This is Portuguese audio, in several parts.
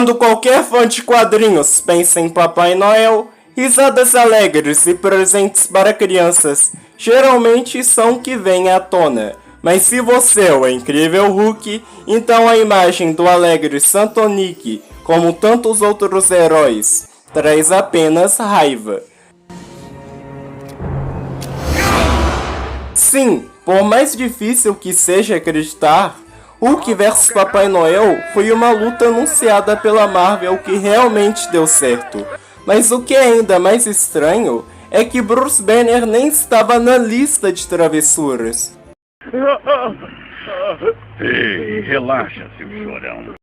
Quando qualquer fã de quadrinhos pensa em Papai Noel, risadas alegres e presentes para crianças geralmente são o que vem à tona. Mas se você é o incrível Hulk, então a imagem do alegre Santo Nick, como tantos outros heróis, traz apenas raiva. Sim, por mais difícil que seja acreditar, Hulk vs Papai Noel foi uma luta anunciada pela Marvel que realmente deu certo. Mas o que é ainda mais estranho é que Bruce Banner nem estava na lista de travessuras. Ei, relaxa, seu chorão.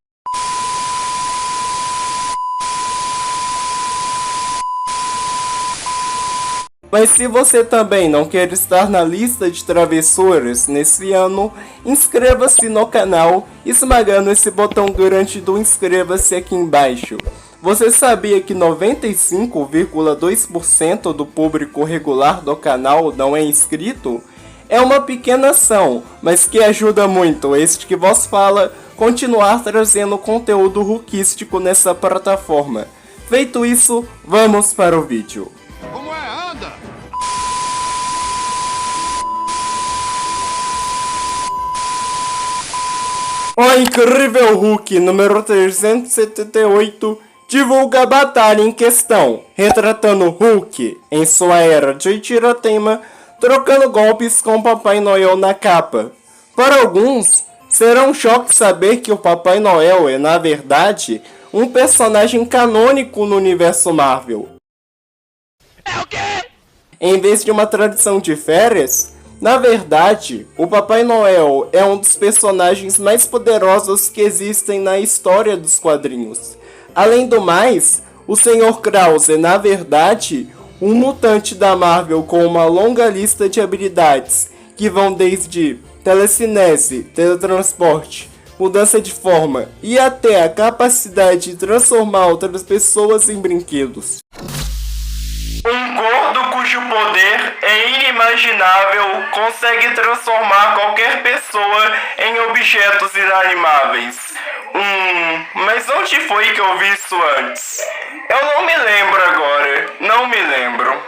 Mas se você também não quer estar na lista de travessuras nesse ano, inscreva-se no canal esmagando esse botão grande do inscreva-se aqui embaixo. Você sabia que 95,2% do público regular do canal não é inscrito? É uma pequena ação, mas que ajuda muito este que vos fala continuar trazendo conteúdo hulkístico nessa plataforma. Feito isso, vamos para o vídeo. Como é? Anda! O Incrível Hulk número 378 divulga a batalha em questão, retratando Hulk em sua era de tiratema, trocando golpes com o Papai Noel na capa. Para alguns, será um choque saber que o Papai Noel é, na verdade, um personagem canônico no universo Marvel. É o quê? Em vez de uma tradição de férias, na verdade, o Papai Noel é um dos personagens mais poderosos que existem na história dos quadrinhos. Além do mais, o Sr. Krause é, na verdade, um mutante da Marvel com uma longa lista de habilidades, que vão desde telecinese, teletransporte, mudança de forma e até a capacidade de transformar outras pessoas em brinquedos. Um gordo cujo poder é inimaginável consegue transformar qualquer pessoa em objetos inanimáveis. Mas onde foi que eu vi isso antes? Eu não me lembro agora, não me lembro.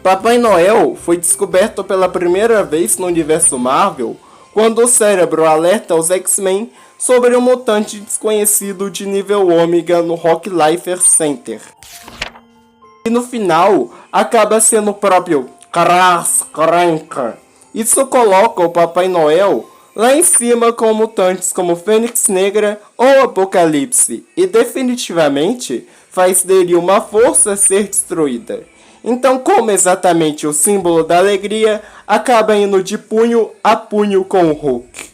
Papai Noel foi descoberto pela primeira vez no universo Marvel quando o cérebro alerta os X-Men sobre um mutante desconhecido de nível ômega no Rock Life Center. E no final, acaba sendo o próprio Krasskranka. Isso coloca o Papai Noel lá em cima com mutantes como Fênix Negra ou Apocalipse, e definitivamente faz dele uma força a ser destruída. Então, como exatamente o símbolo da alegria, acaba indo de punho a punho com o Hulk.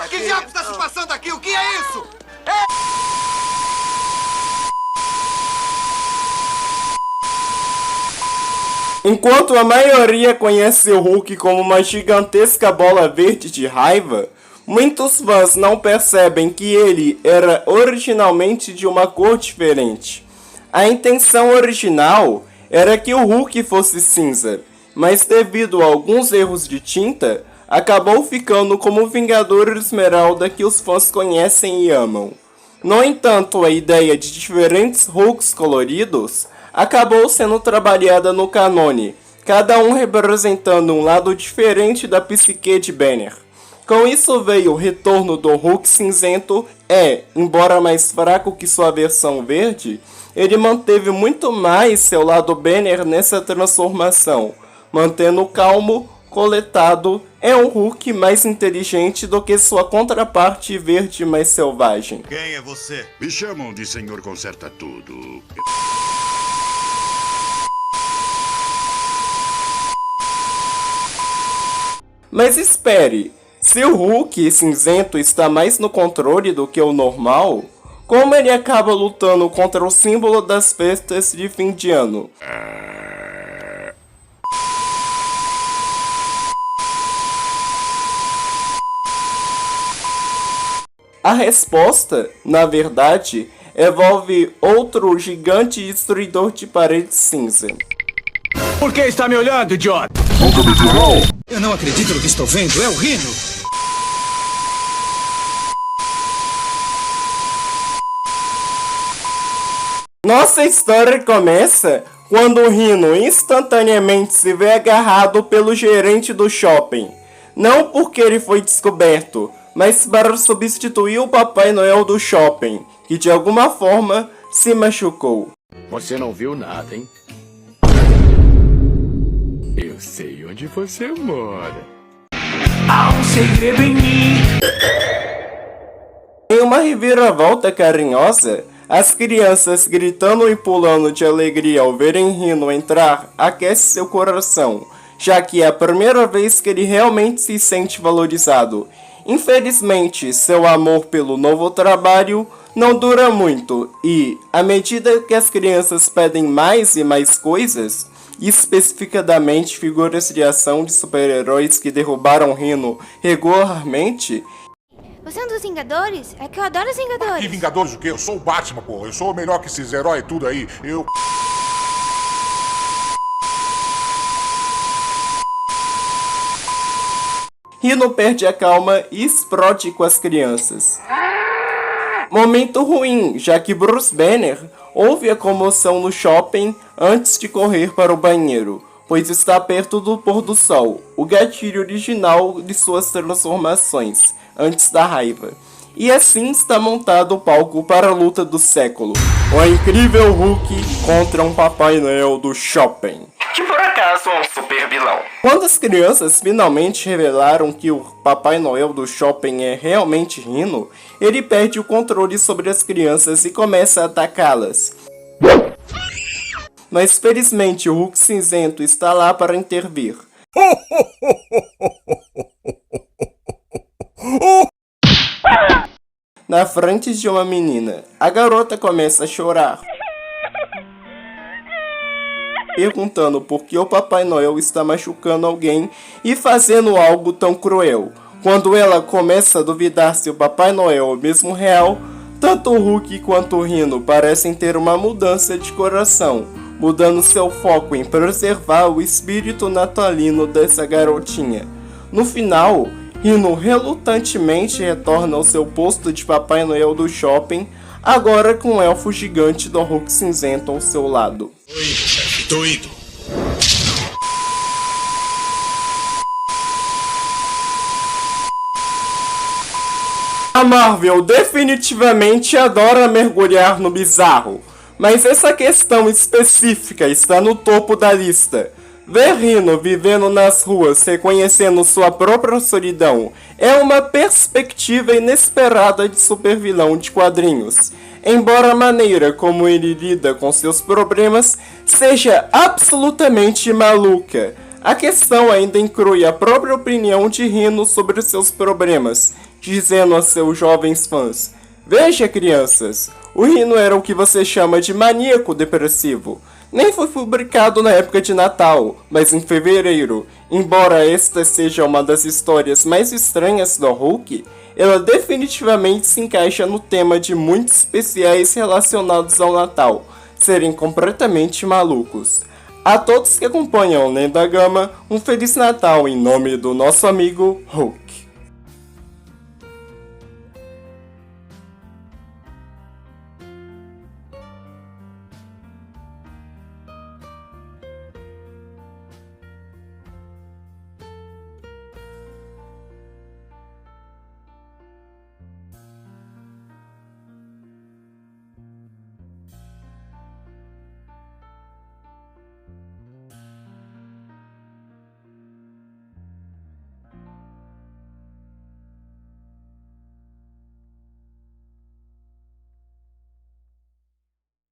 Que diabo está se passando aqui? O que é isso? Enquanto a maioria conhece o Hulk como uma gigantesca bola verde de raiva, muitos fãs não percebem que ele era originalmente de uma cor diferente. A intenção original era que o Hulk fosse cinza, mas devido a alguns erros de tinta, acabou ficando como o Vingador Esmeralda que os fãs conhecem e amam. No entanto, a ideia de diferentes Hulks coloridos acabou sendo trabalhada no canone, cada um representando um lado diferente da psique de Banner. Com isso veio o retorno do Hulk cinzento embora mais fraco que sua versão verde, ele manteve muito mais seu lado Banner nessa transformação, mantendo calmo, coletado, é um Hulk mais inteligente do que sua contraparte verde mais selvagem. Quem é você? Me chamam de Senhor Conserta Tudo. Mas espere, se o Hulk cinzento está mais no controle do que o normal, como ele acaba lutando contra o símbolo das festas de fim de ano? A resposta, na verdade, envolve outro gigante destruidor de paredes cinza. Por que está me olhando, idiota? Eu não acredito no que estou vendo, é o Rhino! Nossa história começa quando o Rhino instantaneamente se vê agarrado pelo gerente do shopping. Não porque ele foi descoberto, mas para substituir o Papai Noel do shopping, que de alguma forma se machucou. Você não viu nada, hein? Eu sei onde você mora. Há um segredo em mim. Em uma reviravolta carinhosa, as crianças gritando e pulando de alegria ao verem Rhino entrar aquece seu coração, já que é a primeira vez que ele realmente se sente valorizado. Infelizmente, seu amor pelo novo trabalho não dura muito e, à medida que as crianças pedem mais e mais coisas, especificadamente figuras de ação de super-heróis que derrubaram Rhino regularmente. Você é um dos Vingadores? É que eu adoro os Vingadores. Que Vingadores o quê? Eu sou o Batman, porra. Eu sou o melhor que esses heróis tudo aí. Rhino perde a calma e explode com as crianças. Momento ruim, já que Bruce Banner ouve a comoção no shopping antes de correr para o banheiro, pois está perto do pôr do sol, o gatilho original de suas transformações, antes da raiva. E assim está montado o palco para a luta do século, o incrível Hulk contra um Papai Noel do shopping, que por acaso é um super vilão. Quando as crianças finalmente revelaram que o Papai Noel do shopping é realmente Rhino, ele perde o controle sobre as crianças e começa a atacá-las. Mas felizmente o Hulk cinzento está lá para intervir. Na frente de uma menina, a garota começa a chorar, perguntando por que o Papai Noel está machucando alguém e fazendo algo tão cruel. Quando ela começa a duvidar se o Papai Noel é mesmo real, tanto o Hulk quanto o Rhino parecem ter uma mudança de coração, mudando seu foco em preservar o espírito natalino dessa garotinha. No final, Rhino relutantemente retorna ao seu posto de Papai Noel do shopping, agora com o elfo gigante do Hulk cinzento ao seu lado. Tô indo. A Marvel definitivamente adora mergulhar no bizarro, mas essa questão específica está no topo da lista. Ver Rhino vivendo nas ruas, reconhecendo sua própria solidão, é uma perspectiva inesperada de supervilão de quadrinhos. Embora a maneira como ele lida com seus problemas seja absolutamente maluca, a questão ainda inclui a própria opinião de Rhino sobre seus problemas, dizendo a seus jovens fãs: "Veja, crianças, o Rhino era o que você chama de maníaco depressivo. Nem foi publicado na época de Natal, mas em fevereiro. Embora esta seja uma das histórias mais estranhas do Hulk, ela definitivamente se encaixa no tema de muitos especiais relacionados ao Natal, serem completamente malucos." A todos que acompanham Além da Gama, um Feliz Natal em nome do nosso amigo Hulk.